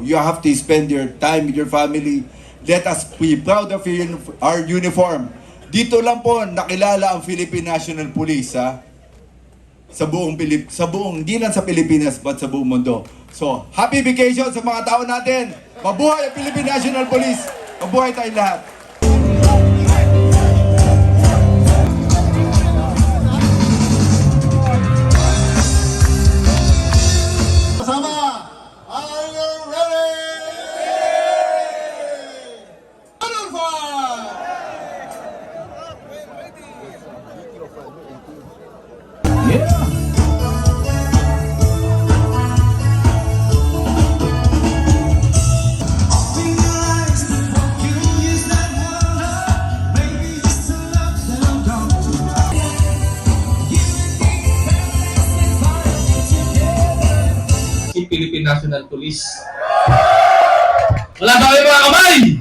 You have to spend your time with your family. Let us be proud of our uniform. Dito lang po nakilala ang Philippine National Police, ha? Sa buong, hindi lang sa Pilipinas, but sa buong mundo. So, happy vacation sa mga tao natin. Mabuhay ang Philippine National Police. Mabuhay tayong lahat. Are you ready? Battle fire! Yeah! Philippine National Police. Wala ba kayo mga kamay?